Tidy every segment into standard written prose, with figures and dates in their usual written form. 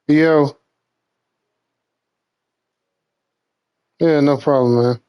Yo, yeah, no problem, man.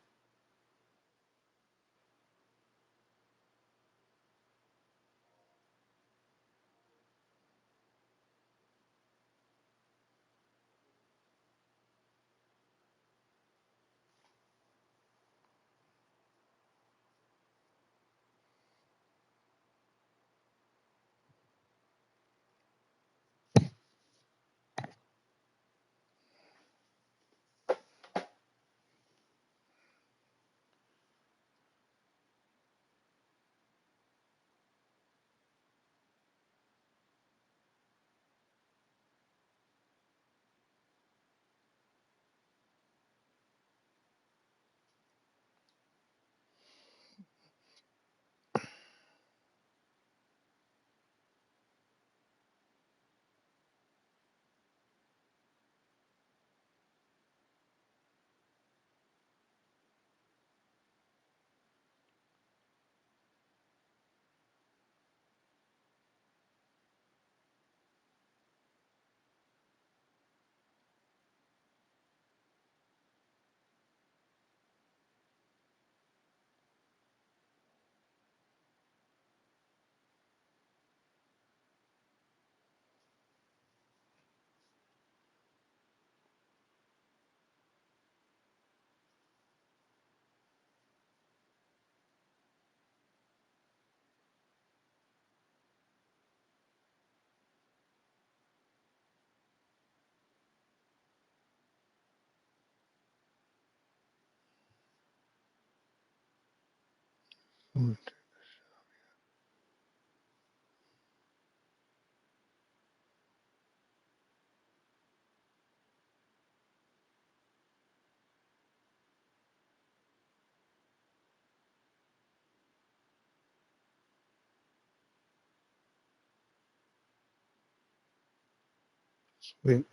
Sweet.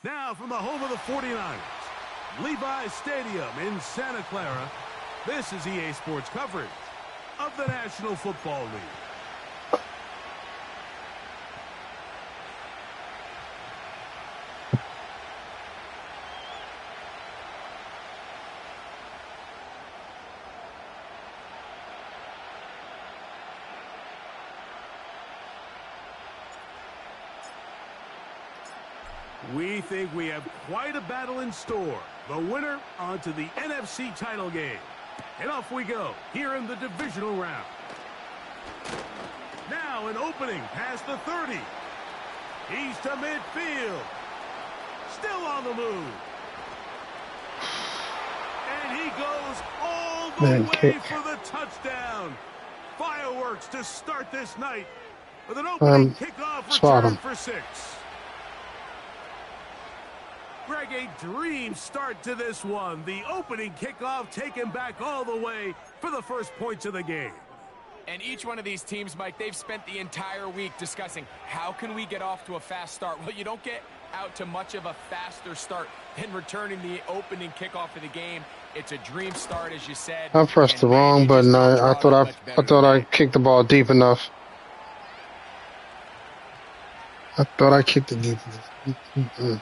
Now from the home of the 49ers, Levi's Stadium in Santa Clara, this is EA Sports coverage of the National Football League. We think we have quite a battle in store. The winner onto the NFC title game. And off we go here in the divisional round. Now an opening past the 30. He's to midfield. Still on the move. And he goes all the way for the touchdown. Fireworks to start this night with an opening kickoff return for 6. Greg, a dream start to this one. The opening kickoff taken back all the way for the first points of the game. And each one of these teams, Mike, they've spent the entire week discussing how can we get off to a fast start. Well, you don't get out to much of a faster start than returning the opening kickoff of the game. It's a dream start, as you said. I pressed the wrong button. I thought I kicked the ball deep enough. I thought I kicked the defense.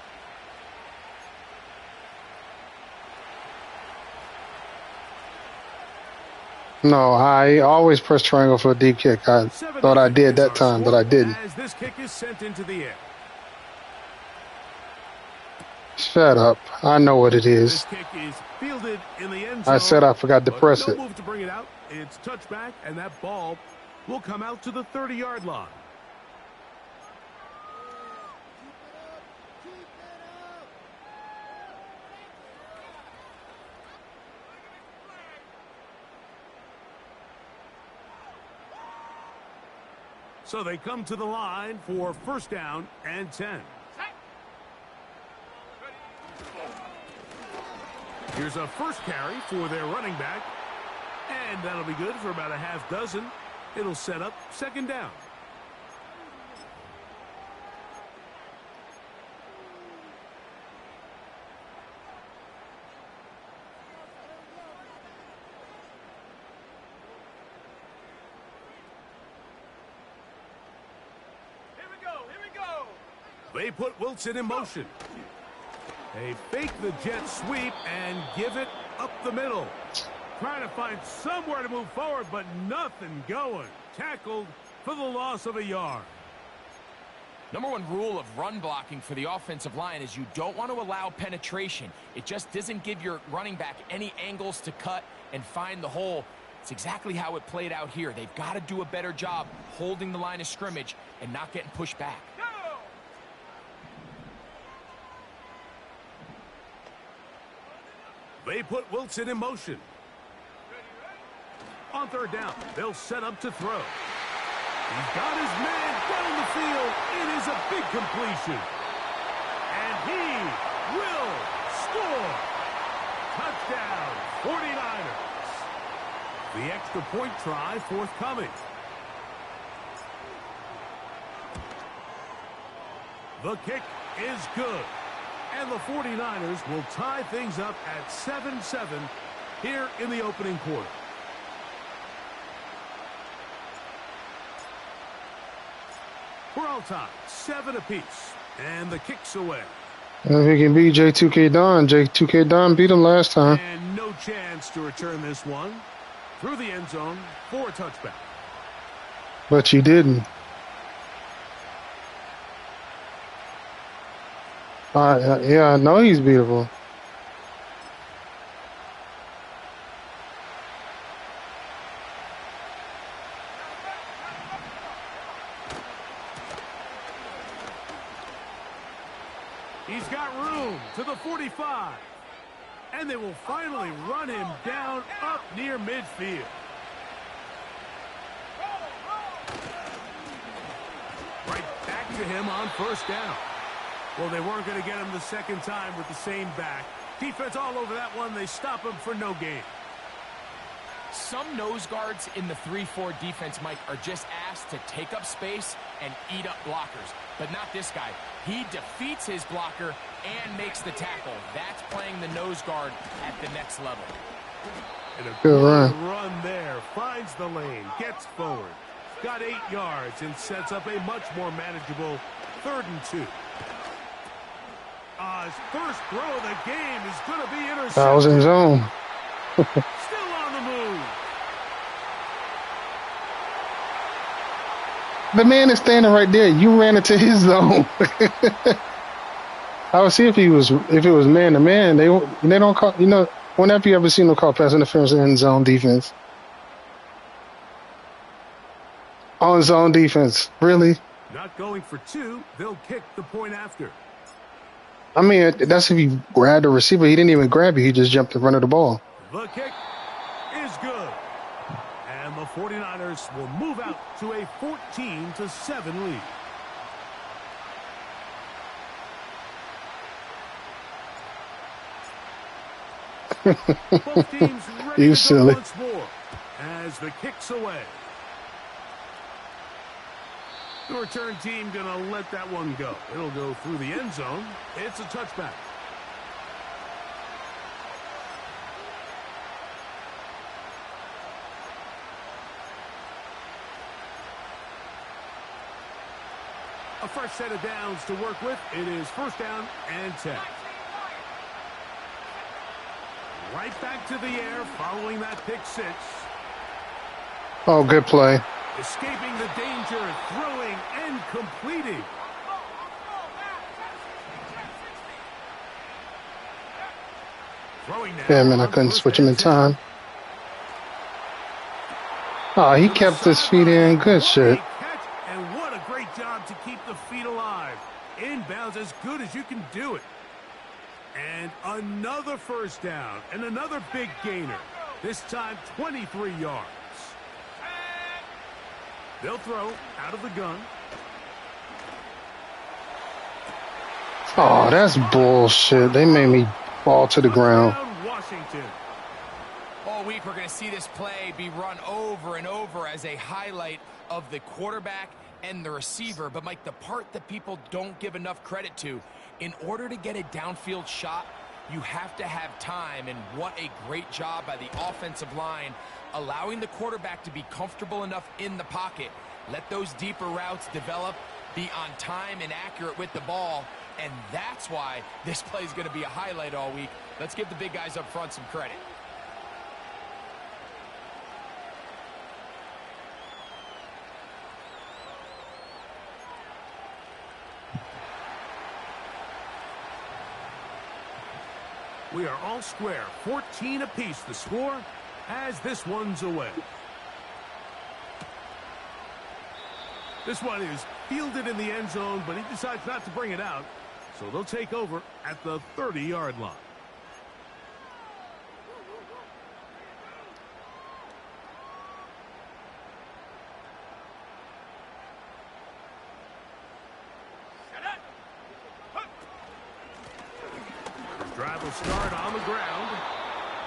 No, I always press triangle for a deep kick. I thought I did that time, but I didn't. As this kick is sent into the air. Shut up. I know what it is. This kick is fielded in the end zone. I said I forgot to press no it. move to bring it out. It's touchback, and that ball will come out to the 30-yard line. So they come to the line for first down and 10. Here's a first carry for their running back. And that'll be good for about a half dozen. It'll set up second down. They put Wilson in motion. They fake the jet sweep and give it up the middle. Trying to find somewhere to move forward, but nothing going. Tackled for the loss of a yard. Number one rule of run blocking for the offensive line is you don't want to allow penetration. It just doesn't give your running back any angles to cut and find the hole. It's exactly how it played out here. They've got to do a better job holding the line of scrimmage and not getting pushed back. They put Wilson in motion. On third down, they'll set up to throw. He's got his man down the field. It is a big completion. And he will score. Touchdown, 49ers. The extra point try forthcoming. The kick is good. And the 49ers will tie things up at 7-7 here in the opening quarter. We're all tied, 7 apiece, and the kick's away. If he can beat J2K Don, J2K Don beat him last time. And no chance to return this one through the end zone for a touchback. But you didn't. Yeah, I know he's beautiful. He's got room to the 45. And they will finally run him down up near midfield. Right back to him on first down. Well, they weren't going to get him the second time with the same back. Defense all over that one. They stop him for no gain. Some nose guards in the 3-4 defense, Mike, are just asked to take up space and eat up blockers. But not this guy. He defeats his blocker and makes the tackle. That's playing the nose guard at the next level. And a good run there. Finds the lane. Gets forward. Got 8 yards and sets up a much more manageable 3rd and 2. His first throw of the game is going to be intercepted. I was in zone. Still on the move. The man is standing right there. You ran into his zone. I would see if it was man to man. They don't call, whenever you ever seen them call pass interference in zone defense. On zone defense, really? Not going for 2. They'll kick the point after. I mean, that's if he grabbed the receiver. He didn't even grab it. He just jumped in front of the ball. The kick is good. And the 49ers will move out to a 14-7 lead. Both teams ready You to silly. go once more as the kick's away. The return team going to let that one go. It'll go through the end zone. It's a touchback. A fresh set of downs to work with. It is first down and 10. Right back to the air following that pick six. Oh, good play. Escaping the danger, throwing and completing. Throwing now. Yeah, man, I couldn't switch him in time. Oh, he kept his feet in. Good shit. And what a great job to keep the feet alive. Inbounds as good as you can do it. And another first down and another big gainer. This time 23 yards. They'll throw out of the gun. Oh, that's bullshit. They made me fall to the ground. Washington. All week we're going to see this play be run over and over as a highlight of the quarterback and the receiver. But, Mike, the part that people don't give enough credit to, in order to get a downfield shot, you have to have time. And what a great job by the offensive line, allowing the quarterback to be comfortable enough in the pocket. Let those deeper routes develop, be on time and accurate with the ball. And that's why this play is going to be a highlight all week. Let's give the big guys up front some credit. We are all square. 14 apiece the score as this one's away. This one is fielded in the end zone, but he decides not to bring it out. So they'll take over at the 30-yard line. Drive will start on the ground.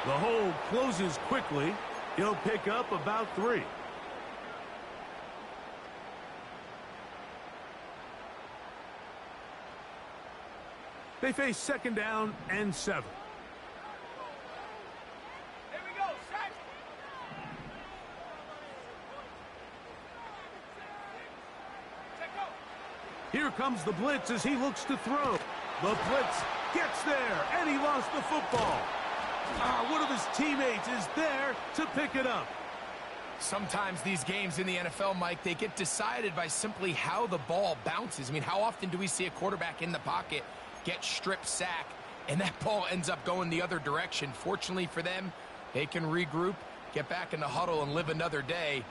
The hole closes quickly. He'll pick up about 3. They face second down and 7. Here we go, set. Here comes the blitz as he looks to throw. The blitz gets there, and he lost the football. One of his teammates is there to pick it up. Sometimes these games in the NFL, Mike, they get decided by simply how the ball bounces. I mean, how often do we see a quarterback in the pocket get strip sack, and that ball ends up going the other direction? Fortunately for them, they can regroup, get back in the huddle, and live another day.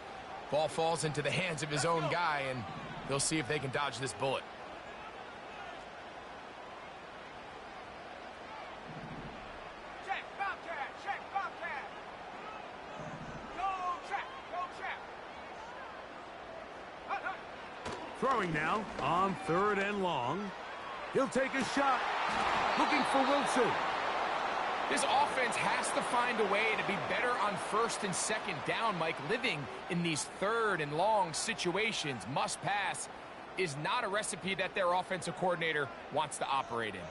Ball falls into the hands of his own guy, and they'll see if they can dodge this bullet. Throwing now on 3rd and long. He'll take a shot. Looking for Wilson. This offense has to find a way to be better on 1st and 2nd down, Mike. Living in these 3rd and long situations, must pass, is not a recipe that their offensive coordinator wants to operate in.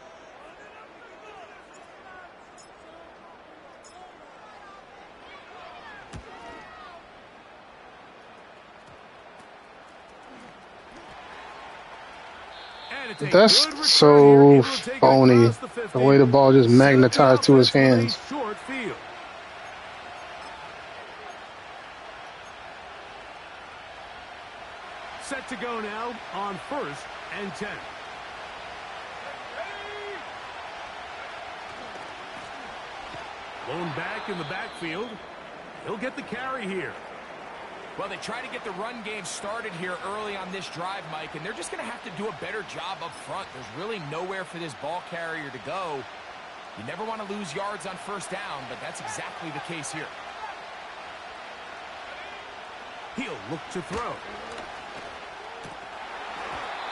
That's so phony, the way the ball just magnetized to his hands. Set to go now on 1st and 10. Blown back in the backfield. He'll get the carry here. Well, they try to get the run game started here early on this drive, Mike, and they're just going to have to do a better job up front. There's really nowhere for this ball carrier to go. You never want to lose yards on 1st down, but that's exactly the case here. He'll look to throw.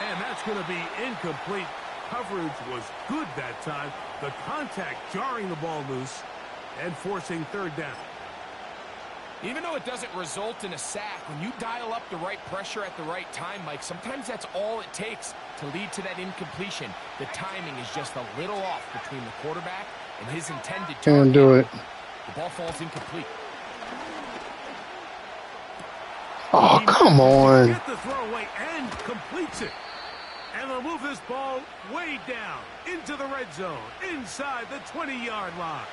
And that's going to be incomplete. Coverage was good that time. The contact jarring the ball loose and forcing 3rd down. Even though it doesn't result in a sack, when you dial up the right pressure at the right time, Mike, sometimes that's all it takes to lead to that incompletion. The timing is just a little off between the quarterback and his intended target. Can't do it. The ball falls incomplete. Oh, come on. Get the throw away and completes it. And they'll move this ball way down into the red zone, inside the 20-yard line.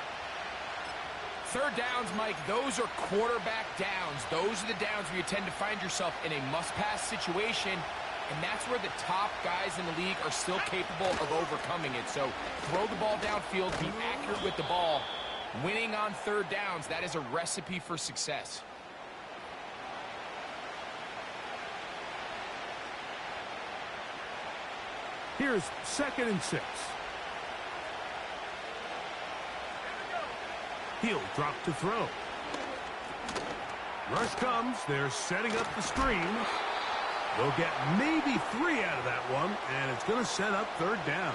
Third downs, Mike, those are quarterback downs. Those are the downs where you tend to find yourself in a must-pass situation, and that's where the top guys in the league are still capable of overcoming it. So throw the ball downfield, be accurate with the ball. Winning on third downs, that is a recipe for success. Here's 2nd and 6. He'll drop to throw. Rush comes. They're setting up the screen. They'll get maybe 3 out of that one, and it's going to set up third down.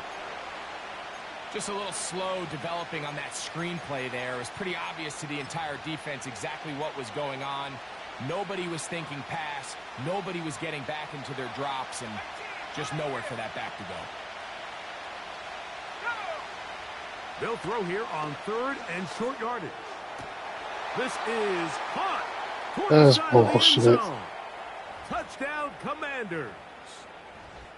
Just a little slow developing on that screenplay there. It was pretty obvious to the entire defense exactly what was going on. Nobody was thinking pass. Nobody was getting back into their drops, and just nowhere for that back to go. They'll throw here on 3rd and short yardage. This is caught. That's bullshit. Touchdown, Commanders.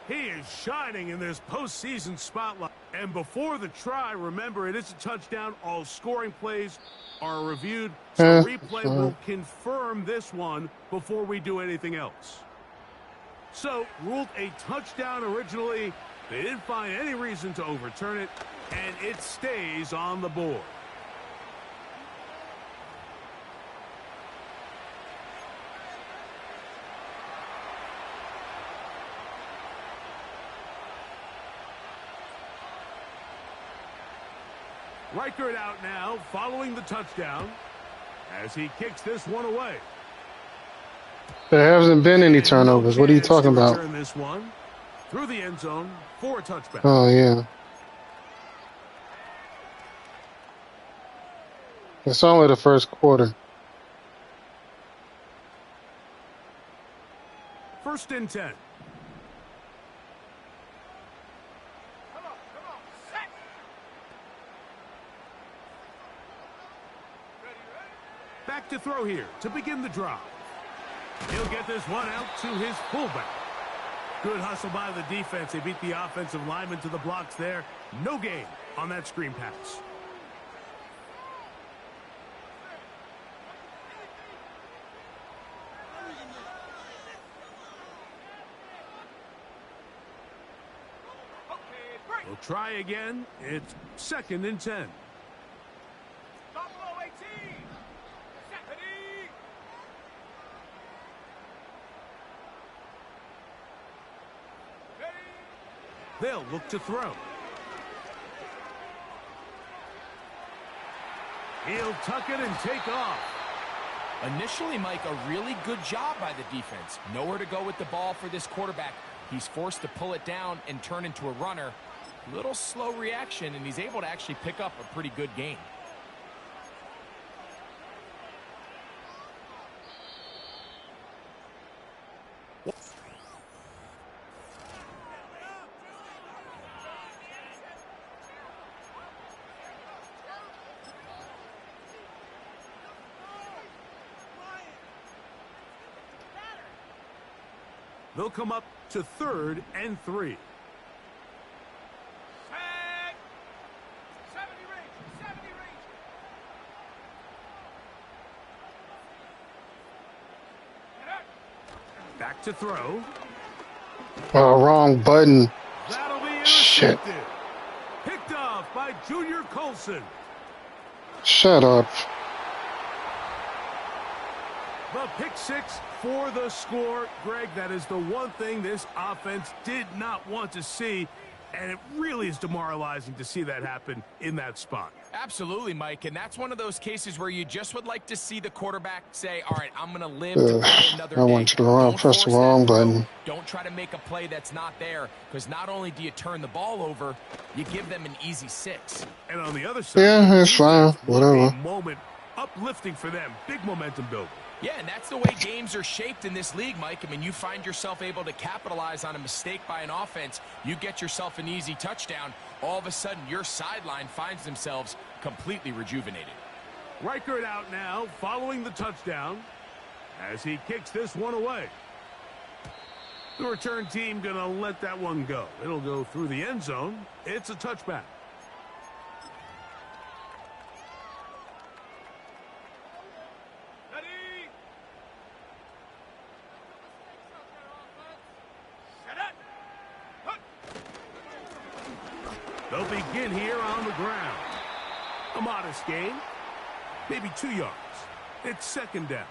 He is shining in this postseason spotlight. And before the try, remember, it is a touchdown. All scoring plays are reviewed. So replay will confirm this one before we do anything else. So, ruled a touchdown originally. They didn't find any reason to overturn it, and it stays on the board. Reichert out now, following the touchdown, as he kicks this one away. There hasn't been any turnovers. What are you talking about? Turn this one through the end zone for a touchback. Oh, yeah. It's only the first quarter. 1st and 10. Back to throw here to begin the drive. He'll get this one out to his fullback. Good hustle by the defense. They beat the offensive lineman to the blocks there. No gain on that screen pass. We'll try again. It's 2nd and 10. They'll look to throw. He'll tuck it and take off. Initially, Mike, a really good job by the defense. Nowhere to go with the ball for this quarterback. He's forced to pull it down and turn into a runner. Little slow reaction, and he's able to actually pick up a pretty good gain. They'll come up to 3rd and 3. Back to throw. Oh, wrong button. That'll be Shit. Picked off by Junior Colson. Shut up. The pick 6 for the score. Greg, that is the one thing this offense did not want to see, and it really is demoralizing to see that happen in that spot. Absolutely, Mike, and that's one of those cases where you just would like to see the quarterback say, all right, I'm going to live to play another day. I went to the wrong, press the wrong button. Don't try to make a play that's not there, because not only do you turn the ball over, you give them an easy 6. And on the other side, yeah, it's fine. Whatever. Moment uplifting for them. Big momentum building. Yeah, and that's the way games are shaped in this league, Mike. I mean, you find yourself able to capitalize on a mistake by an offense. You get yourself an easy touchdown. All of a sudden, your sideline finds themselves completely rejuvenated. Reichert out now, following the touchdown, as he kicks this one away. The return team going to let that one go. It'll go through the end zone. It's a touchback. Ready? Set it. They'll begin here on the ground. A modest gain. Maybe 2 yards. It's second down.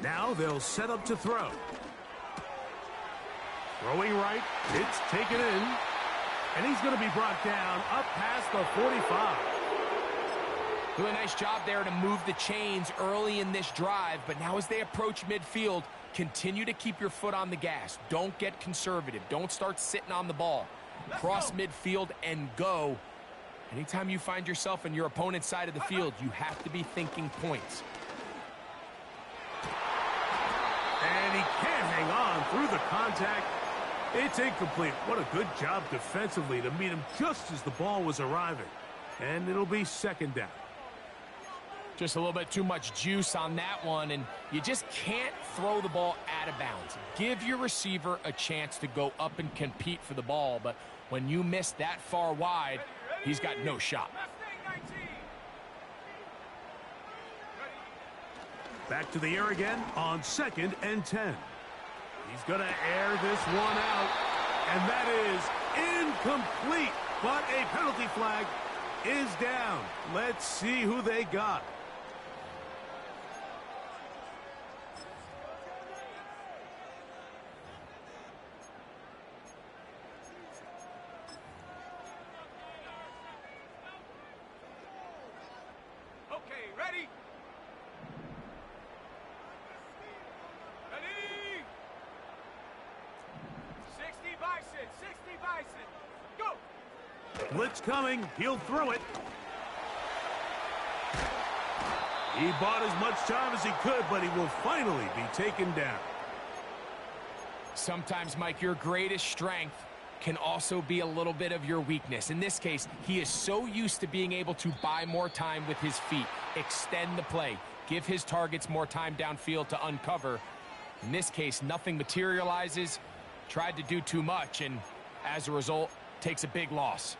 Now they'll set up to throw. Throwing right, it's taken in. And he's going to be brought down up past the 45. Doing a nice job there to move the chains early in this drive, but now as they approach midfield, continue to keep your foot on the gas. Don't get conservative. Don't start sitting on the ball. Cross midfield and go. Anytime you find yourself in your opponent's side of the field, you have to be thinking points. And he can't hang on through the contact. It's incomplete. What a good job defensively to meet him just as the ball was arriving. And it'll be second down. Just a little bit too much juice on that one, and you just can't throw the ball out of bounds. Give your receiver a chance to go up and compete for the ball, but when you miss that far wide, he's got no shot. Back to the air again on 2nd and 10. He's going to air this one out, and that is incomplete. But a penalty flag is down. Let's see who they got. Okay, ready? Ready? 60 Bison, 60 Bison. Go! Blitz coming. He'll throw it. He bought as much time as he could, but he will finally be taken down. Sometimes, Mike, your greatest strength can also be a little bit of your weakness. In this case, he is so used to being able to buy more time with his feet, extend the play, give his targets more time downfield to uncover. In this case, nothing materializes, tried to do too much, and as a result, takes a big loss.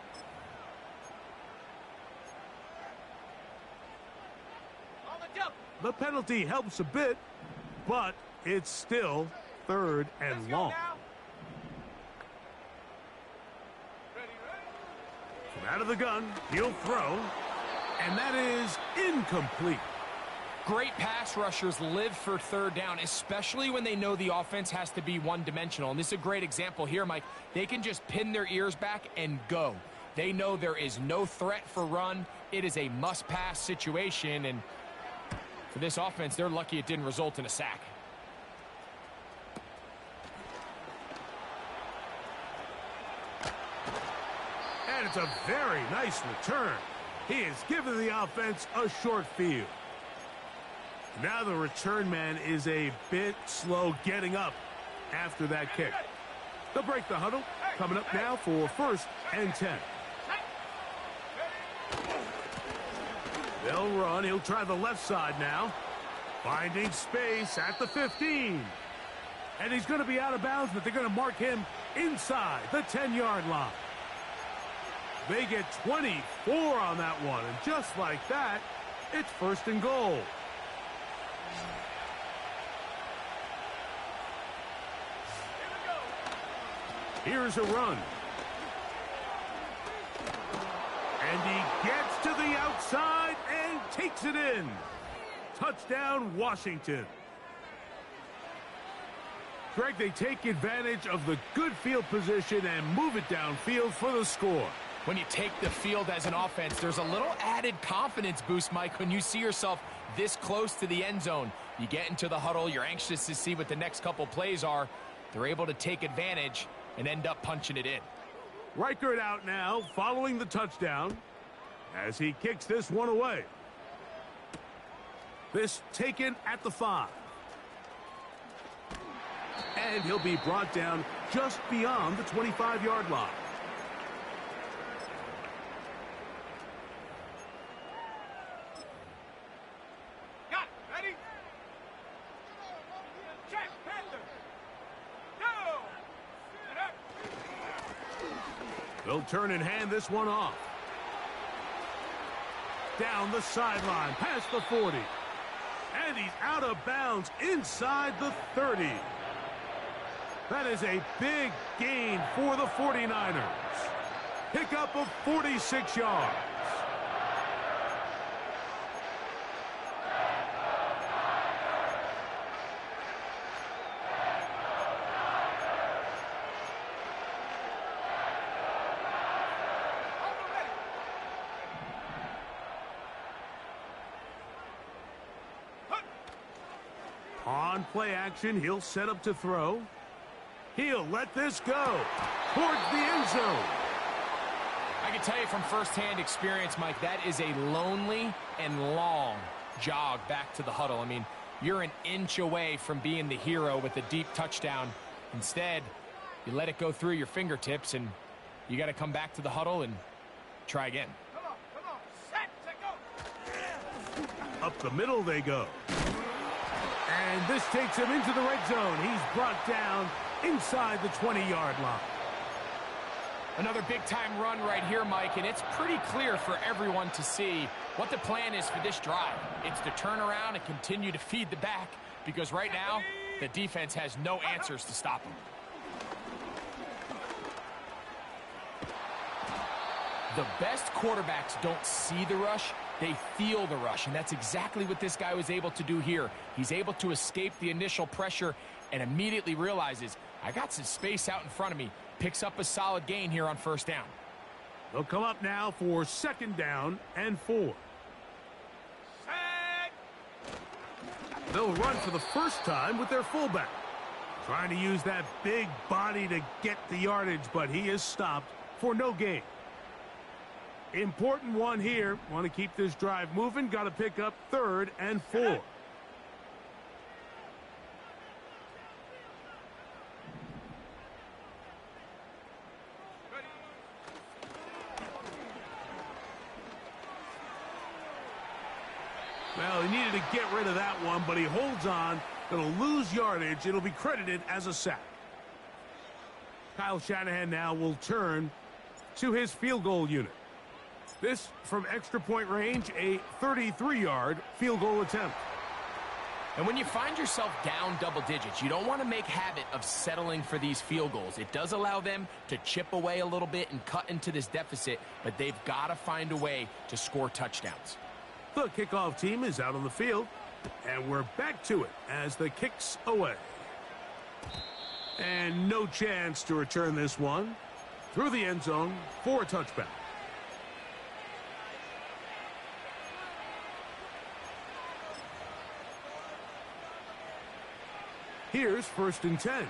The penalty helps a bit, but it's still 3rd and long. From out of the gun, he'll throw, and that is incomplete. Great pass rushers live for 3rd down, especially when they know the offense has to be one-dimensional. And this is a great example here, Mike. They can just pin their ears back and go. They know there is no threat for run. It is a must-pass situation, and for this offense, they're lucky it didn't result in a sack. And it's a very nice return. He has given the offense a short field. Now the return man is a bit slow getting up after that kick. They'll break the huddle. Coming up now for 1st and 10. They'll run. He'll try the left side now. Finding space at the 15. And he's going to be out of bounds, but they're going to mark him inside the 10-yard line. They get 24 on that one. And just like that, it's 1st and goal. Here's a run. And he gets to the outside and takes it in. Touchdown, Washington. Greg, they take advantage of the good field position and move it downfield for the score. When you take the field as an offense, there's a little added confidence boost, Mike, when you see yourself this close to the end zone. You get into the huddle, you're anxious to see what the next couple plays are. they're able to take advantage and end up punching it in. Reichert out now following the touchdown as he kicks this one away. This taken at the 5. And he'll be brought down just beyond the 25-yard line. Got it. Ready? Check. Panther. Go. They'll turn and hand this one off. Down the sideline, past the 40. And he's out of bounds inside the 30. That is a big gain for the 49ers. Pickup of 46 yards. On play action, he'll set up to throw. He'll let this go towards the end zone. I can tell you from firsthand experience, Mike, that is a lonely and long jog back to the huddle. I mean, you're an inch away from being the hero with a deep touchdown. Instead, you let it go through your fingertips, and you got to come back to the huddle and try again. Come on. Set, go. Up the middle they go. And this takes him into the red zone. He's brought down inside the 20-yard line. Another big-time run right here, Mike, and it's pretty clear for everyone to see what the plan is for this drive. It's to turn around and continue to feed the back, because right now, the defense has no answers to stop him. The best quarterbacks don't see the rush, they feel the rush, and that's exactly what this guy was able to do here. He's able to escape the initial pressure and immediately realizes, I got some space out in front of me. Picks up a solid gain here on first down. They'll come up now for 2nd down and 4. Set. They'll run for the first time with their fullback. Trying to use that big body to get the yardage, but he is stopped for no gain. Important one here. Want to keep this drive moving. Got to pick up 3rd and 4. Well, he needed to get rid of that one, but he holds on. It'll lose yardage. It'll be credited as a sack. Kyle Shanahan now will turn to his field goal unit. This from extra point range, a 33-yard field goal attempt. And when you find yourself down double digits, you don't want to make habit of settling for these field goals. It does allow them to chip away a little bit and cut into this deficit, but they've got to find a way to score touchdowns. The kickoff team is out on the field, and we're back to it as the kick's away. And no chance to return this one through the end zone for a touchback. Here's 1st and 10. Here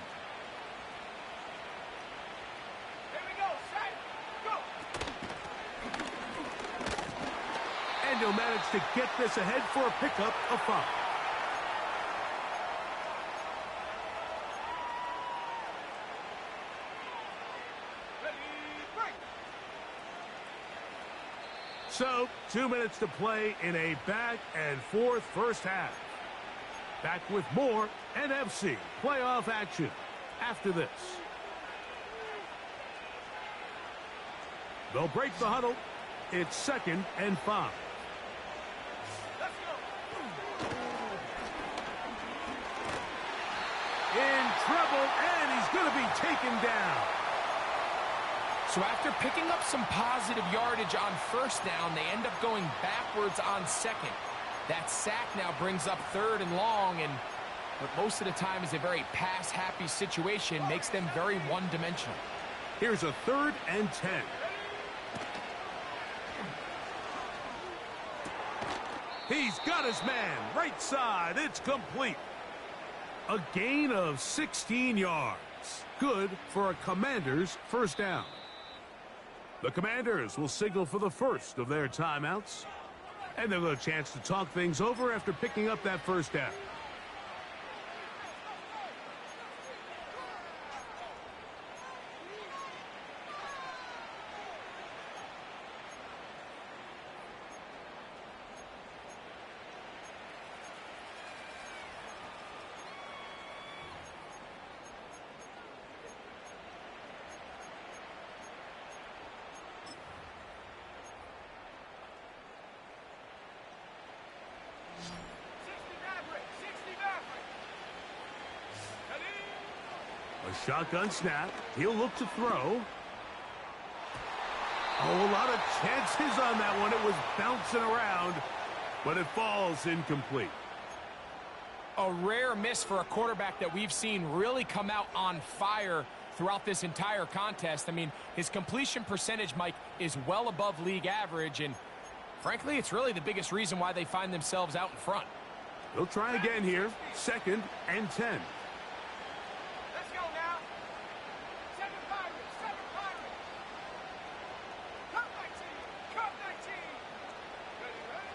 we go. Set. Go. And he'll manage to get this ahead for a pickup of 5. Ready, break. So, 2 minutes to play in a back-and-forth first half. Back with more NFC playoff action after this. They'll break the huddle. It's 2nd and 5. Let's go. In trouble, and he's going to be taken down. So after picking up some positive yardage on first down, they end up going backwards on 2nd. That sack now brings up 3rd and long, and what most of the time is a very pass-happy situation makes them very one-dimensional. Here's a 3rd and 10. He's got his man. Right side. It's complete. A gain of 16 yards. yards. Good for a Commanders first down. The Commanders will signal for the first of their timeouts. And they'll get a chance to talk things over after picking up that first down. A shotgun snap. He'll look to throw. Oh, a lot of chances on that one. It was bouncing around, but it falls incomplete. A rare miss for a quarterback that we've seen really come out on fire throughout this entire contest. I mean, his completion percentage, Mike, is well above league average, and frankly, it's really the biggest reason why they find themselves out in front. They'll try again here. 2nd and 10. Let's go now. 7 Pirates, 7 Pirates. Cup 19, Cup 19. Ready, ready?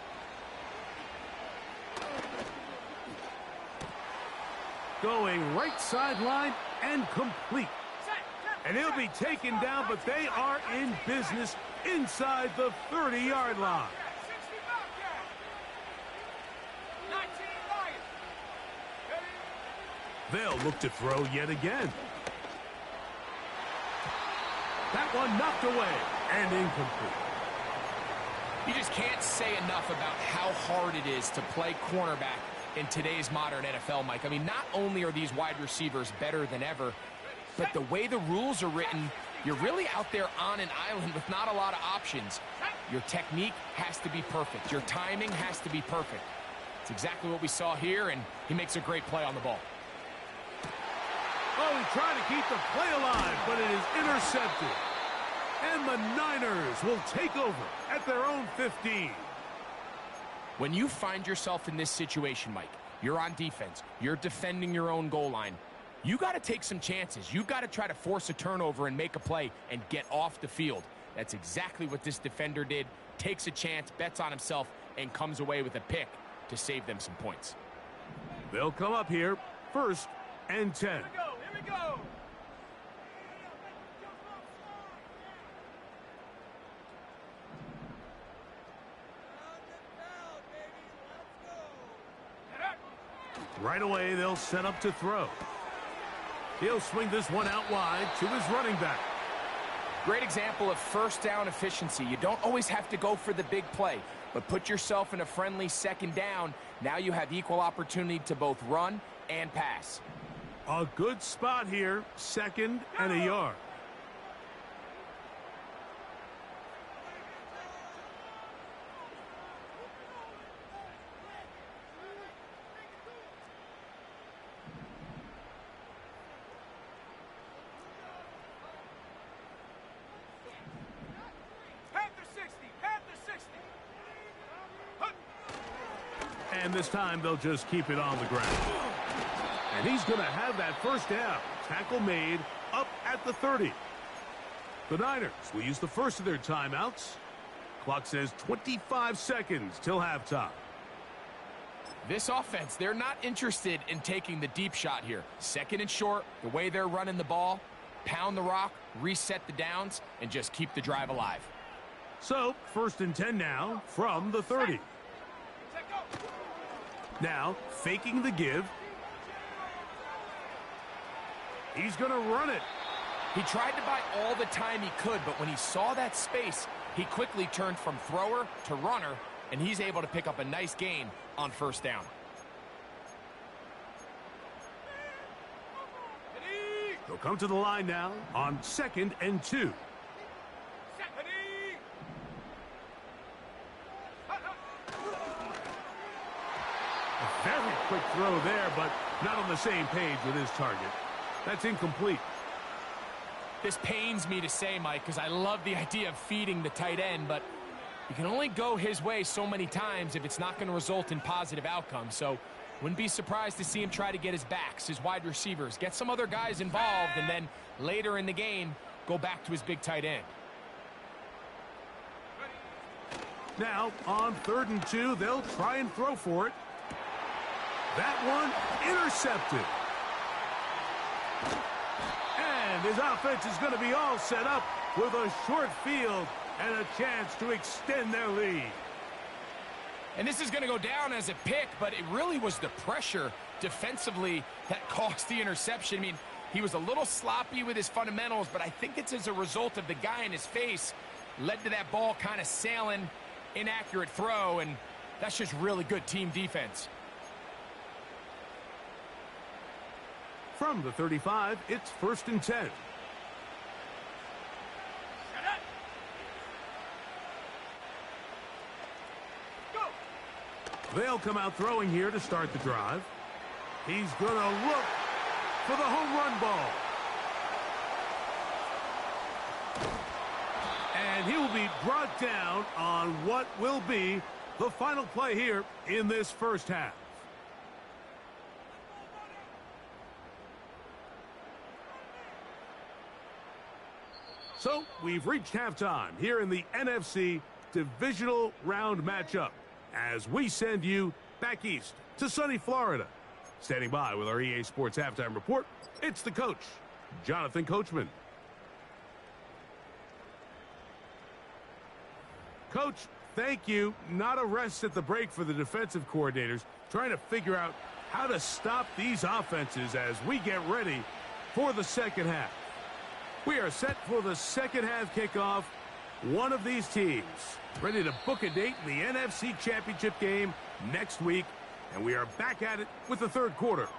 Going right sideline and complete. And he'll be taken down, but they are in business inside the 30-yard line. 60 Bobcat. 19 Lions. Ready? They'll look to throw yet again. That one knocked away and incomplete. You just can't say enough about how hard it is to play cornerback in today's modern NFL, Mike. I mean, not only are these wide receivers better than ever, but the way the rules are written, you're really out there on an island with not a lot of options. Your technique has to be perfect. Your timing has to be perfect. It's exactly what we saw here, and he makes a great play on the ball. Oh, he's trying to keep the play alive, but it is intercepted. And the Niners will take over at their own 15. When you find yourself in this situation, Mike, you're on defense, you're defending your own goal line, you got to take some chances. You've got to try to force a turnover and make a play and get off the field. That's exactly what this defender did. Takes a chance, bets on himself, and comes away with a pick to save them some points. They'll come up here, 1st and 10. Here we go, here we go. Right away, they'll set up to throw. He'll swing this one out wide to his running back. Great example of first down efficiency. You don't always have to go for the big play, but put yourself in a friendly 2nd down. Now you have equal opportunity to both run and pass. A good spot here, 2nd and a yard. And this time they'll just keep it on the ground. And he's going to have that first down. Tackle made up at the 30. The Niners will use the first of their timeouts. Clock says 25 seconds till halftime. This offense, they're not interested in taking the deep shot here. 2nd and short, the way they're running the ball, pound the rock, reset the downs, and just keep the drive alive. So, 1st and 10 now from the 30. Now, faking the give. He's going to run it. He tried to buy all the time he could, but when he saw that space, he quickly turned from thrower to runner, and he's able to pick up a nice gain on 1st down. They'll come to the line now on 2nd and 2. A very quick throw there, but not on the same page with his target. That's incomplete. This pains me to say, Mike, because I love the idea of feeding the tight end, but you can only go his way so many times if it's not going to result in positive outcomes. So Wouldn't be surprised to see him try to get his backs, his wide receivers, get some other guys involved, and then later in the game, go back to his big tight end. Now, on 3rd and 2, they'll try and throw for it. That one intercepted. And his offense is going to be all set up with a short field and a chance to extend their lead. And this is going to go down as a pick, but it really was the pressure defensively that caused the interception. I mean, he was a little sloppy with his fundamentals, but I think it's as a result of the guy in his face led to that ball kind of sailing, inaccurate throw, and that's just really good team defense. From the 35, it's 1st and 10. They'll come out throwing here to start the drive. He's going to look for the home run ball. And he will be brought down on what will be the final play here in this first half. So we've reached halftime here in the NFC Divisional Round matchup, as we send you back east to sunny Florida. Standing by with our EA Sports Halftime Report, it's the coach, Jonathan Coachman. Coach, thank you. Not a rest at the break for the defensive coordinators, trying to figure out how to stop these offenses as we get ready for the second half. We are set for the second half kickoff. One of these teams ready to book a date in the NFC Championship game next week, and we are back at it with the third quarter.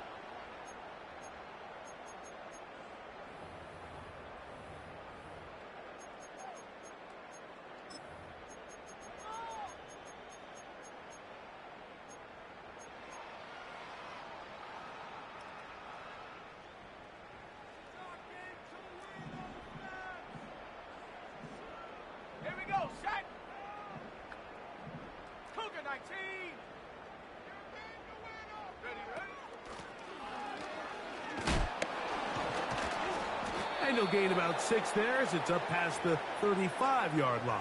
And he'll gain about 6 there as it's up past the 35-yard line.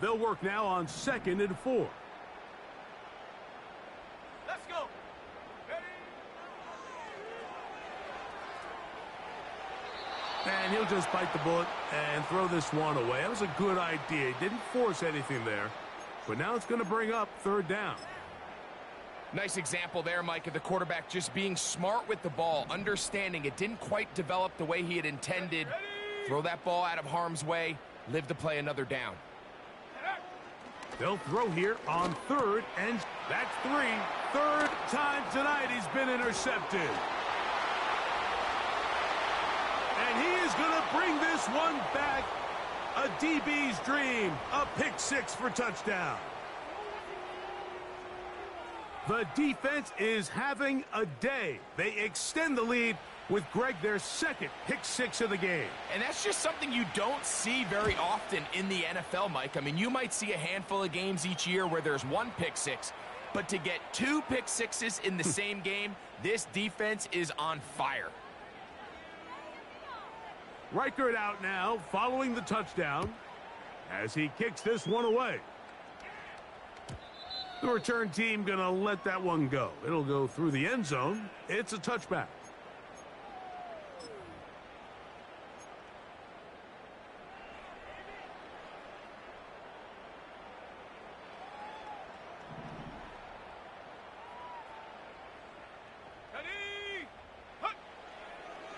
They'll work now on 2nd and 4. Let's go. And he'll just bite the bullet and throw this one away. That was a good idea. He didn't force anything there. But now it's going to bring up 3rd down. Nice example there, Mike, of the quarterback just being smart with the ball, understanding it didn't quite develop the way he had intended. Throw that ball out of harm's way, live to play another down. They'll throw here on 3rd, and that's 3. 3rd time tonight he's been intercepted. And he is going to bring this one back. A DB's dream. A pick 6 for touchdown. The defense is having a day. They extend the lead with Greg, their 2nd pick 6 of the game. And that's just something you don't see very often in the NFL, Mike. I mean, you might see a handful of games each year where there's 1 pick 6. But to get 2 pick 6s in the same game, this defense is on fire. Reichert out now following the touchdown as he kicks this one away. The return team going to let that one go. It'll go through the end zone. It's a touchback.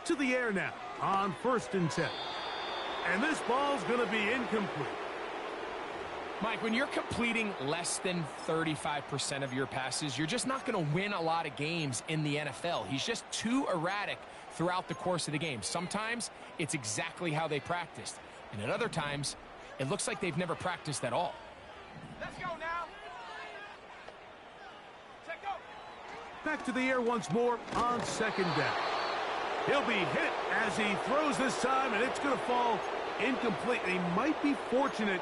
To the air now on 1st and 10. And this ball's going to be incomplete. Mike, when you're completing less than 35% of your passes, you're just not going to win a lot of games in the NFL. He's just too erratic throughout the course of the game. Sometimes it's exactly how they practiced. And at other times, it looks like they've never practiced at all. Let's go now. Check go. Back to the air once more on second down. He'll be hit as he throws this time, and it's going to fall incomplete. He might be fortunate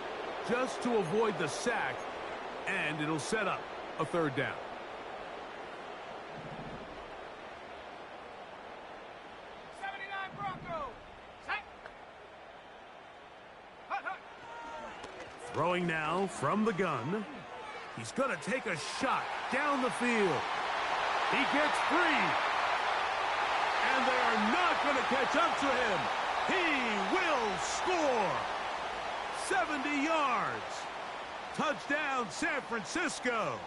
just to avoid the sack, and it'll set up a third down. Throwing now from the gun. He's going to take a shot down the field. He gets free. And they are not going to catch up to him. He will score. 70 yards. Touchdown, San Francisco.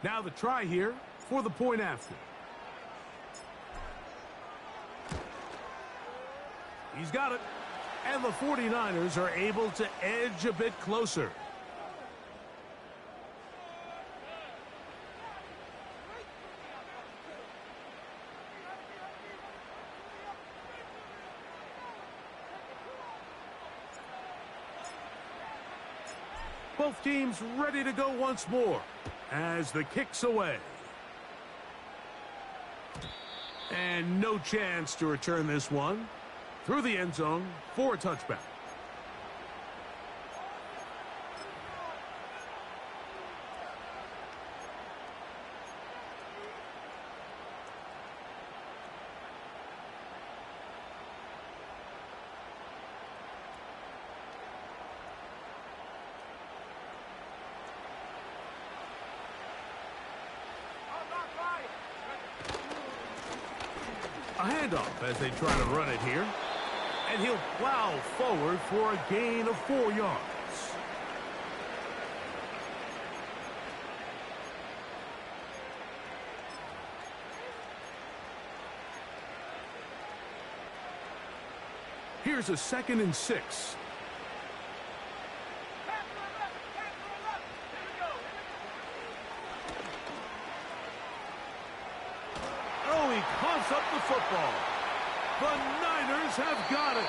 Now the try here for the point after. He's got it. And the 49ers are able to edge a bit closer. Both teams ready to go once more as the kick's away. And no chance to return this one through the end zone for a touchback. A handoff as they try to run it here. And he'll plow forward for a gain of 4 yards. Here's a 2nd and 6. Oh, he coughs up the football. The Niners have got it.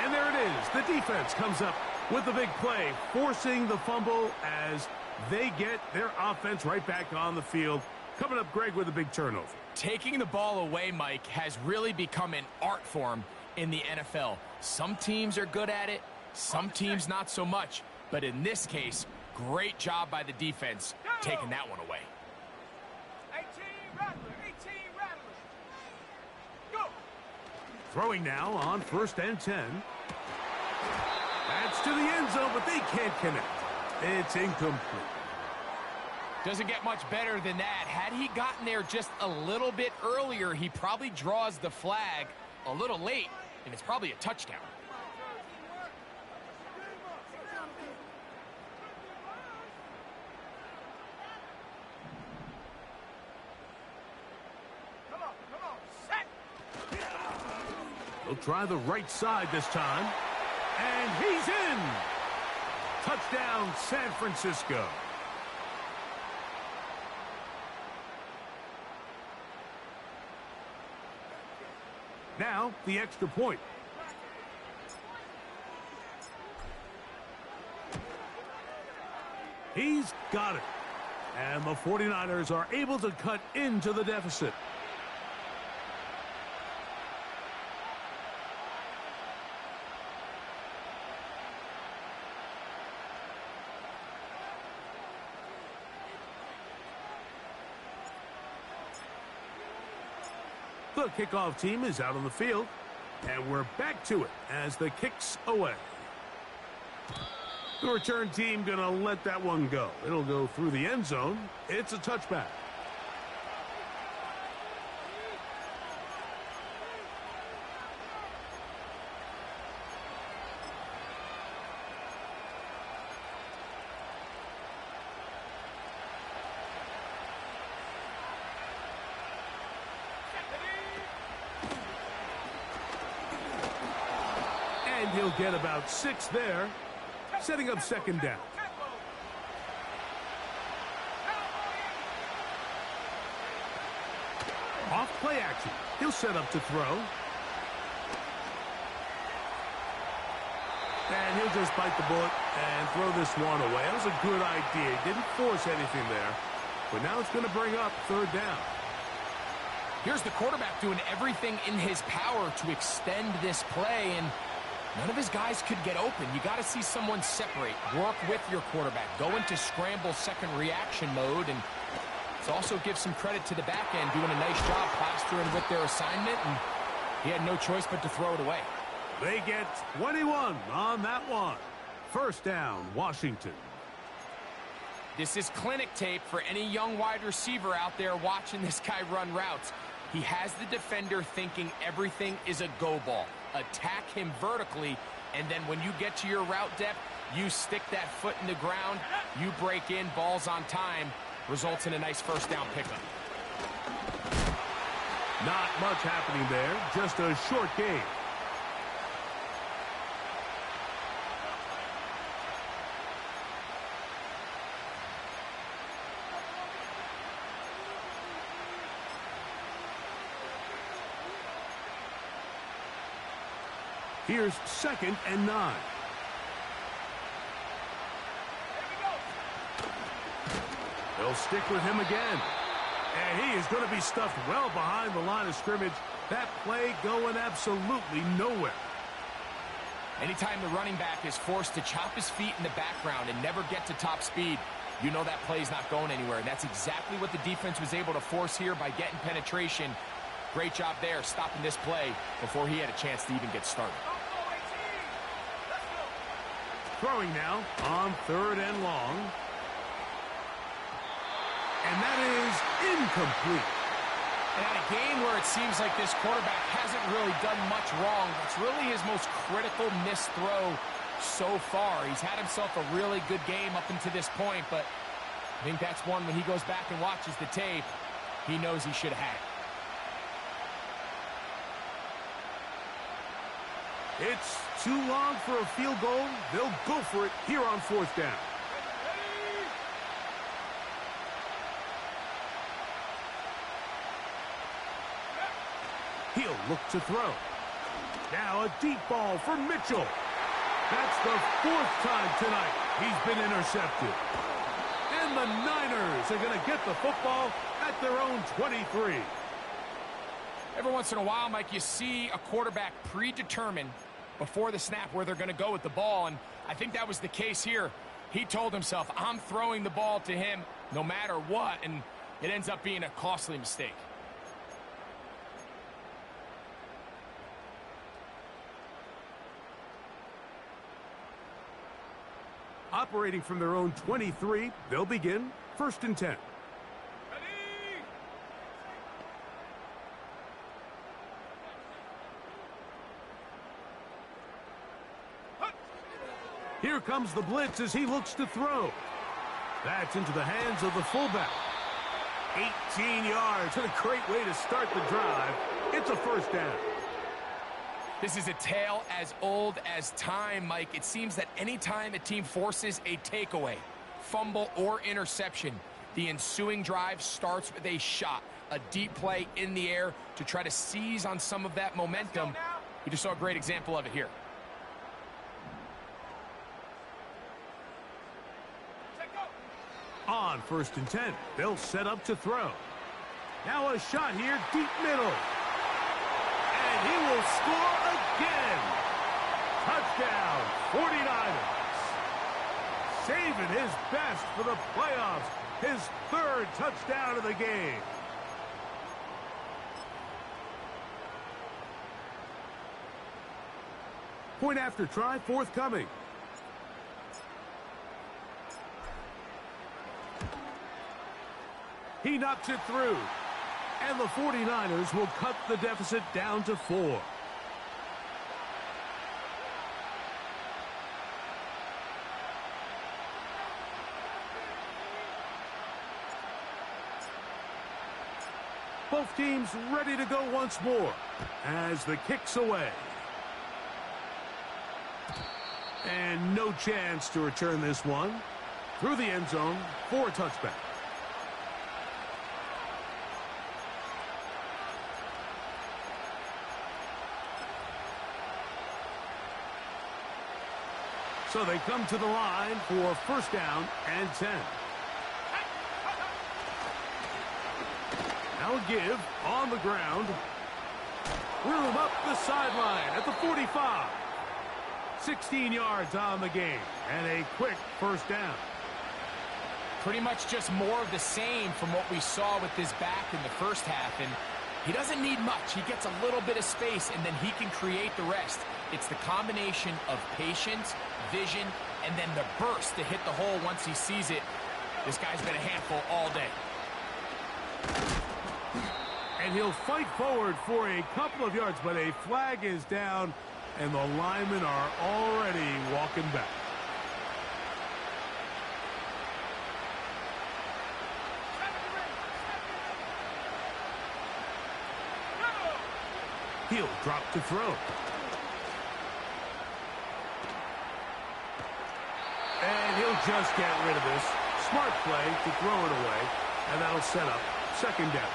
And there it is. The defense comes up with the big play, forcing the fumble as they get their offense right back on the field. Coming up, Greg, with a big turnover. Taking the ball away, Mike, has really become an art form in the NFL. Some teams are good at it, some teams not so much. But in this case, great job by the defense taking that one away. 18 Rattler, 18 Rattler. Go! Throwing now on 1st and 10. That's to the end zone, but they can't connect. It's incomplete. Doesn't get much better than that. Had he gotten there just a little bit earlier, he probably draws the flag a little late, and it's probably a touchdown. Come on, set! He'll try the right side this time. And he's in! Touchdown, San Francisco. Now, the extra point. He's got it. And the 49ers are able to cut into the deficit. The kickoff team is out on the field, and we're back to it as the kick's away. The return team going to let that one go. It'll go through the end zone. It's a touchback. And he'll get about 6 there, setting up 2nd down. Off play action. He'll set up to throw. to just bite the bullet and throw this one away. That was a good idea. He didn't force anything there. But now it's going to bring up third down. Here's the quarterback doing everything in his power to extend this play, and none of his guys could get open. You got to see someone separate, work with your quarterback, go into scramble second reaction mode, and it also gives some credit to the back end doing a nice job plastering with their assignment, and he had no choice but to throw it away. They get 21 on that one. First down, Washington. This is clinic tape for any young wide receiver out there watching this guy run routes. He has the defender thinking everything is a go ball. Attack him vertically, and then when you get to your route depth, you stick that foot in the ground, you break in, balls on time, results in a nice first down pickup. Not much happening there, just a short game. Here's 2nd and 9. They'll stick with him again. And he is going to be stuffed well behind the line of scrimmage. That play going absolutely nowhere. Anytime the running back is forced to chop his feet in the background and never get to top speed, you know that play's not going anywhere. And that's exactly what the defense was able to force here by getting penetration. Great job there, stopping this play before he had a chance to even get started. Throwing now on 3rd and long. And that is incomplete. And at a game where it seems like this quarterback hasn't really done much wrong, it's really his most critical missed throw so far. He's had himself a really good game up until this point, but I think that's one when he goes back and watches the tape, he knows he should have had it. It's too long for a field goal. They'll go for it here on 4th down. He'll look to throw. Now a deep ball for Mitchell. That's the 4th time tonight he's been intercepted. And the Niners are going to get the football at their own 23. Every once in a while, Mike, you see a quarterback predetermine before the snap where they're going to go with the ball, and I think that was the case here. He told himself, I'm throwing the ball to him no matter what, and it ends up being a costly mistake. Operating from their own 23, they'll begin 1st and 10. Here comes the blitz as he looks to throw. That's into the hands of the fullback. 18 yards, and a great way to start the drive. It's a first down. This is a tale as old as time, Mike. It seems that anytime a team forces a takeaway, fumble, or interception, the ensuing drive starts with a shot, a deep play in the air to try to seize on some of that momentum. You just saw a great example of it here. On 1st and 10, they'll set up to throw. Now a shot here, deep middle. And he will score again. Touchdown, 49ers. Saving his best for the playoffs. His 3rd touchdown of the game. Point after try forthcoming. He knocks it through. And the 49ers will cut the deficit down to 4. Both teams ready to go once more as the kick's away. And no chance to return this one. Through the end zone for a touchback. So they come to the line for first down and 10. Now a give on the ground. Room up the sideline at the 45. 16 yards on the game and a quick first down. Pretty much just more of the same from what we saw with this back in the first half. And he doesn't need much. He gets a little bit of space, and then he can create the rest. It's the combination of patience, vision, and then the burst to hit the hole once he sees it. This guy's been a handful all day. And he'll fight forward for a couple of yards, but a flag is down, and the linemen are already walking back. He'll drop to throw. And he'll just get rid of this. Smart play to throw it away, and that'll set up second down.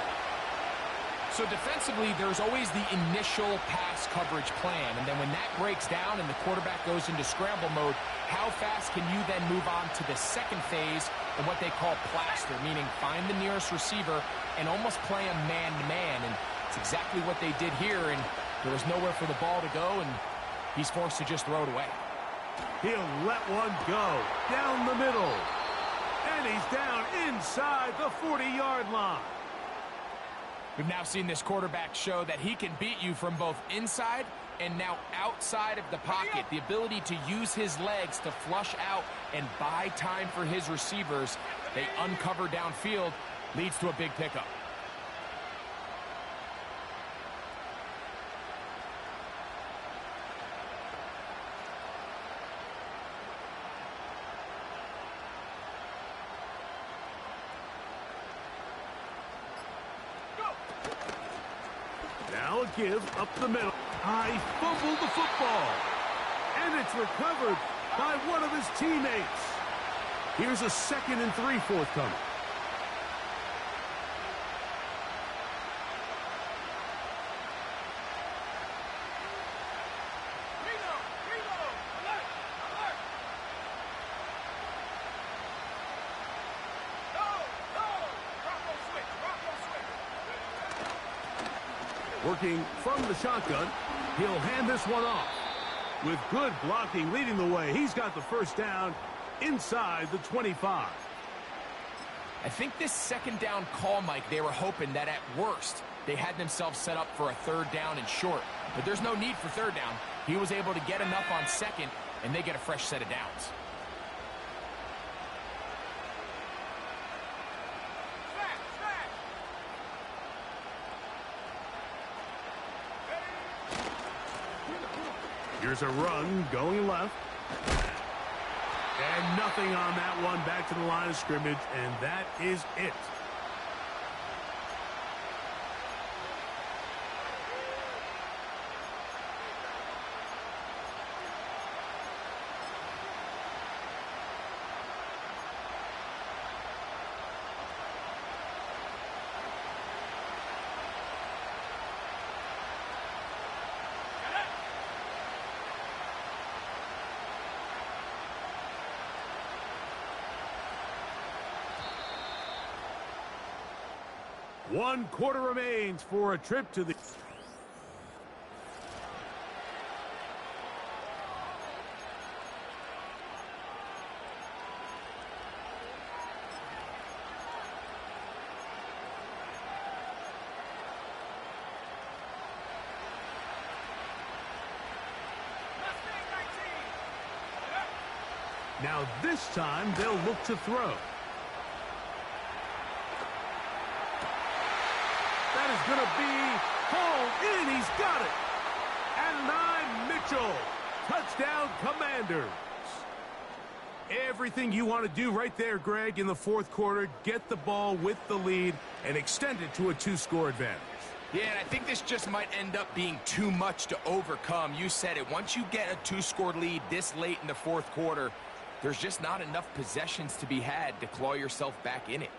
So defensively, there's always the initial pass coverage plan, and then when that breaks down and the quarterback goes into scramble mode, how fast can you then move on to the second phase of what they call plaster, meaning find the nearest receiver and almost play him man-to-man, and it's exactly what they did here, and there was nowhere for the ball to go, and he's forced to just throw it away. He'll let one go down the middle, and he's down inside the 40-yard line. We've now seen this quarterback show that he can beat you from both inside and now outside of the pocket. The ability to use his legs to flush out and buy time for his receivers. They uncover downfield, leads to a big pickup. Now a give up the middle. He fumbled the football. And it's recovered by one of his teammates. Here's a 2nd and 3 forthcoming. Working from the shotgun, he'll hand this one off. With good blocking leading the way, he's got the first down inside the 25. I think this second down call, Mike, they were hoping that at worst they had themselves set up for a third down and short. But there's no need for third down. He was able to get enough on second, and they get a fresh set of downs. Here's a run going left. And nothing on that one. Back to the line of scrimmage, and that is it. One quarter remains for a trip to the... Now this time they'll look to throw. That is going to be hauled in. He's got it. And Mitchell. Touchdown, Commanders. Everything you want to do right there, Greg, in the fourth quarter. Get the ball with the lead and extend it to a 2-score advantage. Yeah, and I think this just might end up being too much to overcome. You said it. Once you get a 2-score lead this late in the fourth quarter, there's just not enough possessions to be had to claw yourself back in it.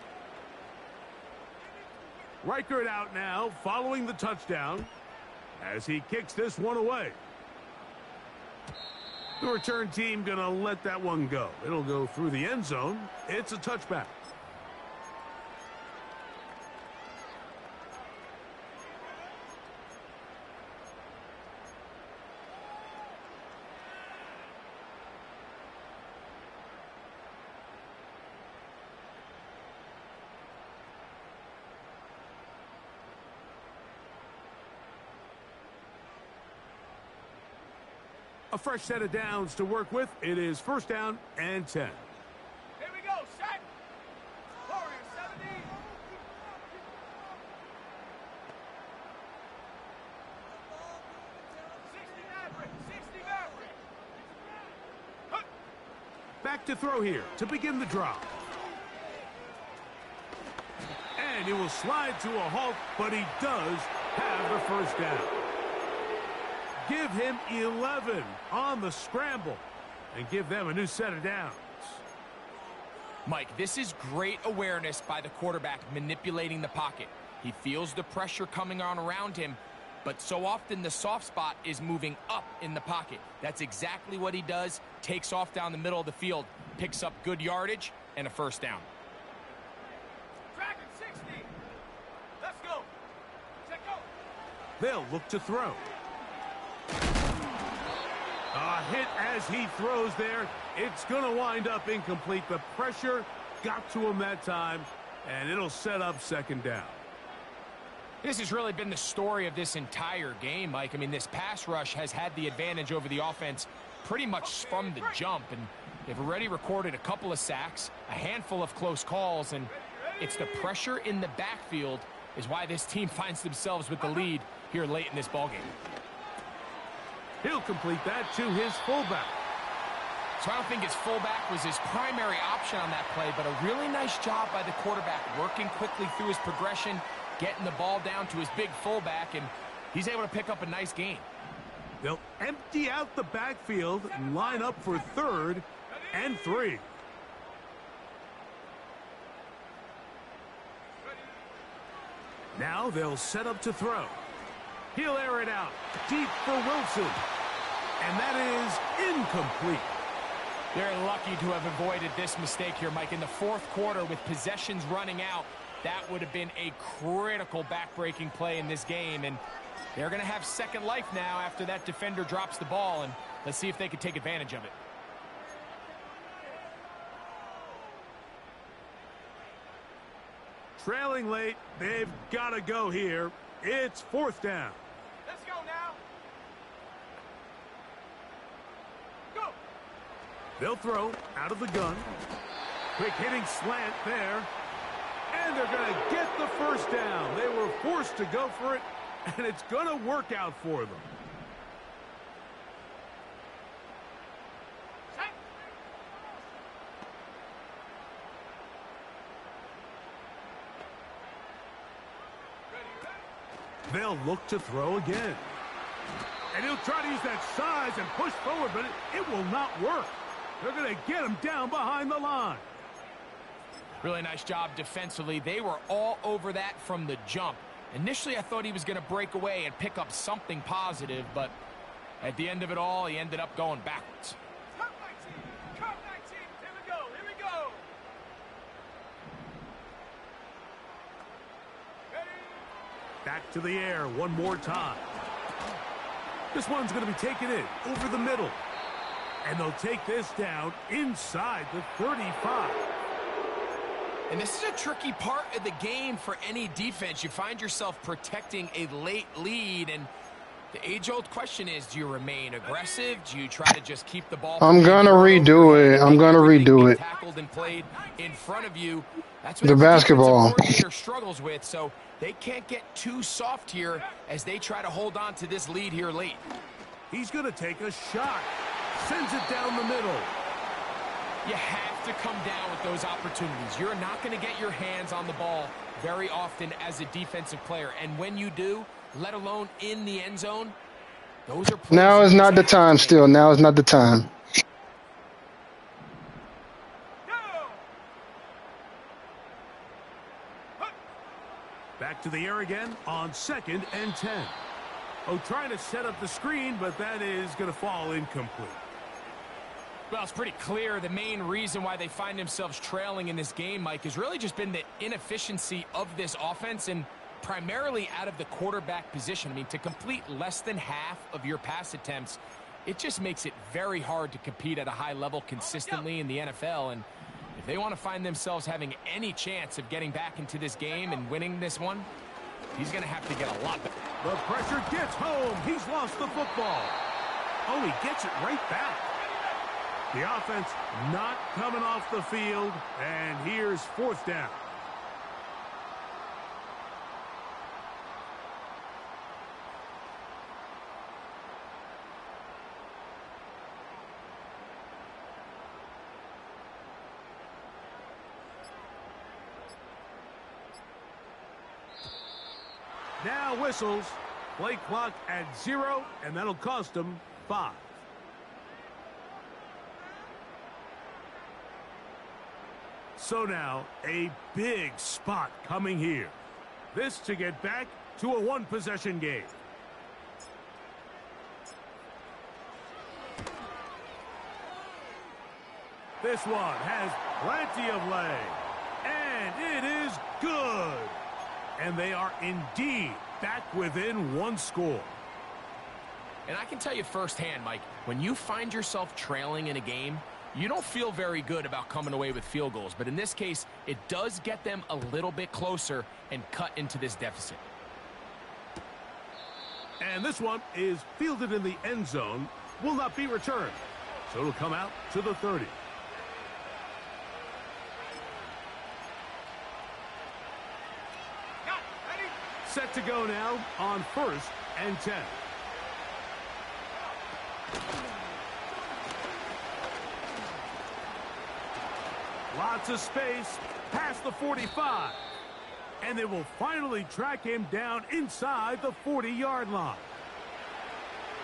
Reichert out now, following the touchdown, as he kicks this one away. The return team going to let that one go. It'll go through the end zone. It's a touchback. A fresh set of downs to work with. It is first down and 10. Here we go, set. Warrior 70. 60 Maverick, 60 Maverick. Huh. Back to throw here to begin the drop. And he will slide to a halt, but he does have the first down. Give him 11 on the scramble and give them a new set of downs. Mike, this is great awareness by the quarterback manipulating the pocket. He feels the pressure coming on around him, but so often the soft spot is moving up in the pocket. That's exactly what he does. Takes off down the middle of the field, picks up good yardage and a first down. Dragon 60. Let's go. Set go. They'll look to throw. A hit as he throws there. It's going to wind up incomplete. The pressure got to him that time, and it'll set up second down. This has really been the story of this entire game, Mike. I mean, this pass rush has had the advantage over the offense pretty much from the jump, and they've already recorded a couple of sacks, a handful of close calls, and it's the pressure in the backfield is why this team finds themselves with the lead here late in this ballgame. He'll complete that to his fullback. So I don't think his fullback was his primary option on that play, but a really nice job by the quarterback working quickly through his progression, getting the ball down to his big fullback, and he's able to pick up a nice gain. They'll empty out the backfield and line up for 3rd and 3. Now they'll set up to throw. He'll air it out deep for Wilson. And that is incomplete. They're lucky to have avoided this mistake here, Mike. In the 4th quarter with possessions running out, that would have been a critical back-breaking play in this game. And they're going to have second life now after that defender drops the ball. And let's see if they can take advantage of it. Trailing late, they've got to go here. It's 4th down. Let's go now. Go. They'll throw out of the gun. Quick hitting slant there. And they're going to get the first down. They were forced to go for it, and it's going to work out for them. Set. They'll look to throw again. And he'll try to use that size and push forward, but it will not work. They're going to get him down behind the line. Really nice job defensively. They were all over that from the jump. Initially, I thought he was going to break away and pick up something positive, but at the end of it all, he ended up going backwards. Come 19. Come 19. Here we go. Here we go. Ready. Back to the air one more time. This one's going to be taken in over the middle. And they'll take this down inside the 35. And this is a tricky part of the game for any defense. You find yourself protecting a late lead, and the age-old question is, do you remain aggressive? Do you try to just keep the ball? I'm gonna redo it. I'm gonna redo it. Tackled and played in front of you. That's The basketball. Struggles with, so they can't get too soft here as they try to hold on to this lead here late. He's going to take a shot. Sends it down the middle. You have to come down with those opportunities. You're not going to get your hands on the ball very often as a defensive player. And when you do, let alone in the end zone, those are plays. Now is not the time still. Now is not the time. Back to the air again on 2nd and 10. Oh, trying to set up the screen, but that is going to fall incomplete. Well, it's pretty clear the main reason why they find themselves trailing in this game, Mike, has really just been the inefficiency of this offense and primarily out of the quarterback position. I mean, to complete less than half of your pass attempts, it just makes it very hard to compete at a high level consistently in the NFL. And if they want to find themselves having any chance of getting back into this game and winning this one, he's going to have to get a lot better. The pressure gets home. He's lost the football. Oh, he gets it right back. The offense not coming off the field, and here's 4th down. Now whistles. Play clock at 0, and that'll cost them 5. So now, a big spot coming here. This to get back to a 1-possession game. This one has plenty of leg. And it is good. And they are indeed back within 1 score. And I can tell you firsthand, Mike, when you find yourself trailing in a game, you don't feel very good about coming away with field goals. But in this case, it does get them a little bit closer and cut into this deficit. And this one is fielded in the end zone, will not be returned. So it'll come out to the 30. Set to go now on 1st and 10. Lots of space past the 45. And they will finally track him down inside the 40-yard line.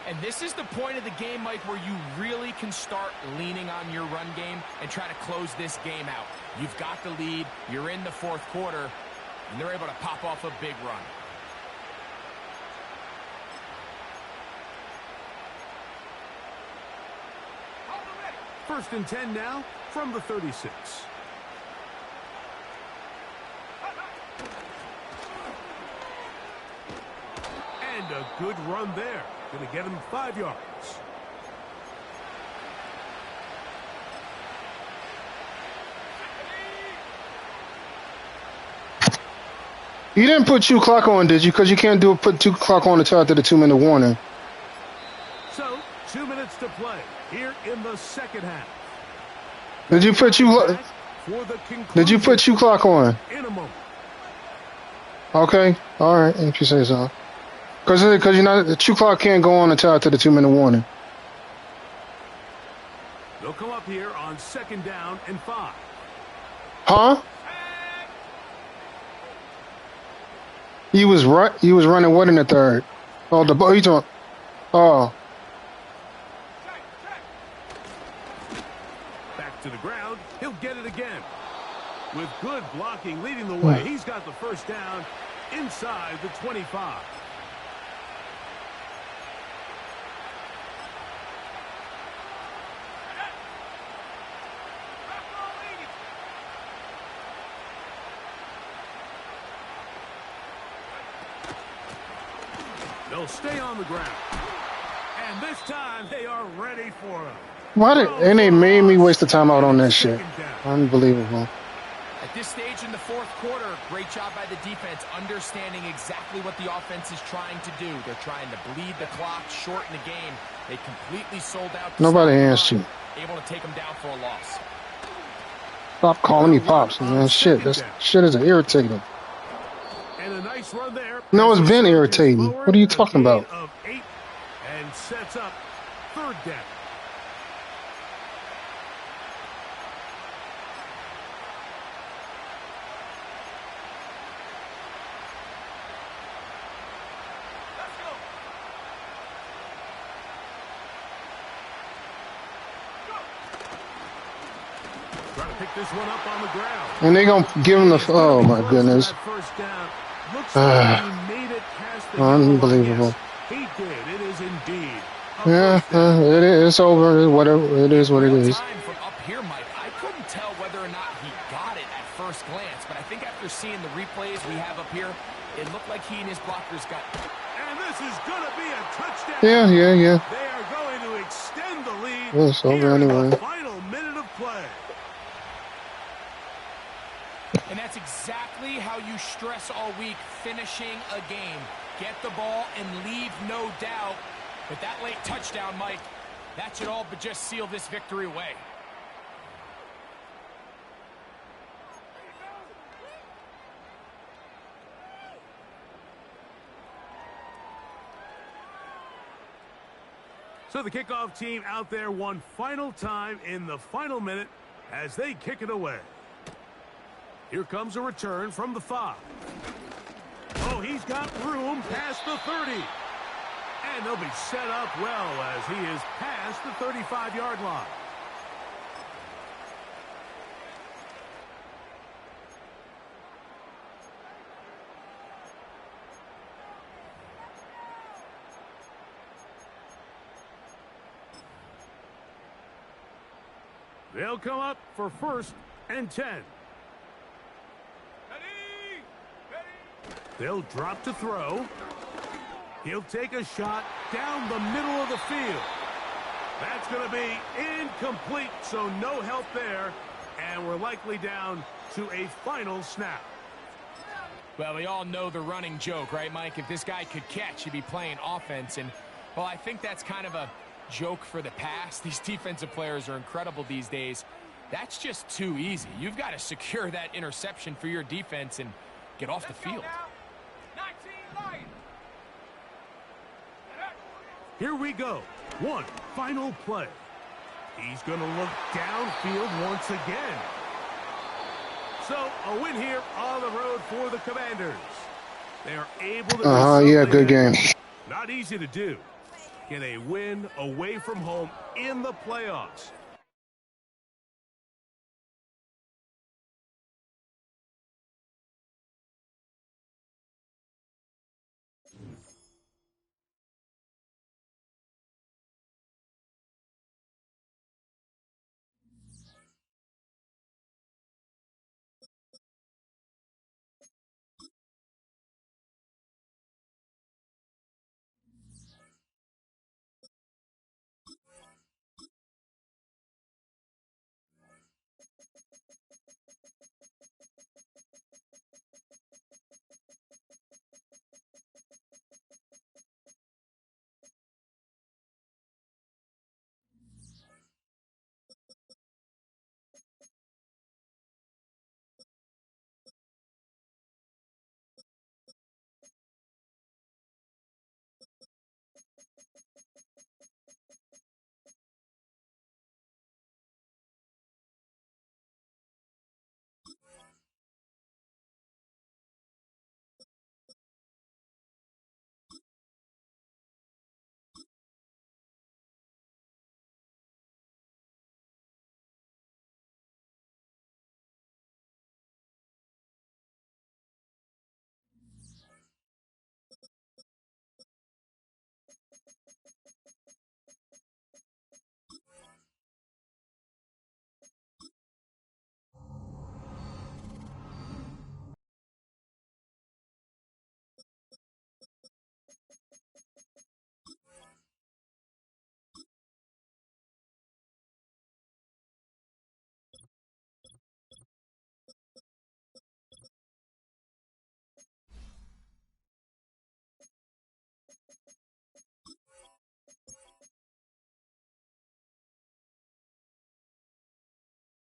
And this is the point of the game, Mike, where you really can start leaning on your run game and try to close this game out. You've got the lead, you're in the 4th quarter, and they're able to pop off a big run. First and 10 now from the 36. And a good run there. Going to get him 5 yards. You didn't put 2 clock on, did you? Because you can't put 2 clock on until after the 2-minute warning. So, 2 minutes to play here in the second half. Did you put 2 clock on? In a moment. Okay, all right, if you say so. Because you know the 2 clock can't go on until after the 2-minute warning. They'll come up here on 2nd down and 5. Huh? He was running what in the 3rd? Oh, the ball. He's on. Oh. Back to the ground. He'll get it again. With good blocking leading the way, he's got the 1st down inside the 25. They'll stay on the ground. And this time they are ready for him. And they made me waste the time out on that shit. Unbelievable. At this stage in the 4th quarter, great job by the defense, understanding exactly what the offense is trying to do. They're trying to bleed the clock, shorten the game. They completely sold out. Nobody asked you. Able to take them down for a loss. Stop calling me pops, man. Shit, this shit is irritating. And a nice run there. No, it's been irritating. What are you talking about? Of 8 and sets up 3rd down. Trying to pick this one up on the ground. And they gonna give him the. Oh my goodness. First down. Looks like he made it past the Unbelievable. He did. It is indeed a Yeah, first down. it's over. Whatever it is, what it Real is. time from up here, Mike. I couldn't tell whether or not he got it at first glance, but I think after seeing the replays we have up here, it looked like he and his blockers got. And this is going to be a touchdown. Yeah, yeah, yeah. They are going to extend the lead Well, it's over here in anyway. the final minute of play. And that's exactly how you stress all week, finishing a game. Get the ball and leave no doubt. But that late touchdown, Mike, that should all but just seal this victory away. So the kickoff team out there one final time in the final minute as they kick it away. Here comes a return from the 5. Oh, he's got room past the 30. And they'll be set up well as he is past the 35-yard line. They'll come up for 1st and 10. They'll drop to throw. He'll take a shot down the middle of the field. That's going to be incomplete, so no help there. And we're likely down to a final snap. Well, we all know the running joke, right, Mike? If this guy could catch, he'd be playing offense. And, well, I think that's kind of a joke for the past. These defensive players are incredible these days. That's just too easy. You've got to secure that interception for your defense and get off the field. Here we go. One final play. He's going to look downfield once again. So a win here on the road for the Commanders. They are able to do Yeah, good game. not easy to do. Get a win away from home in the playoffs.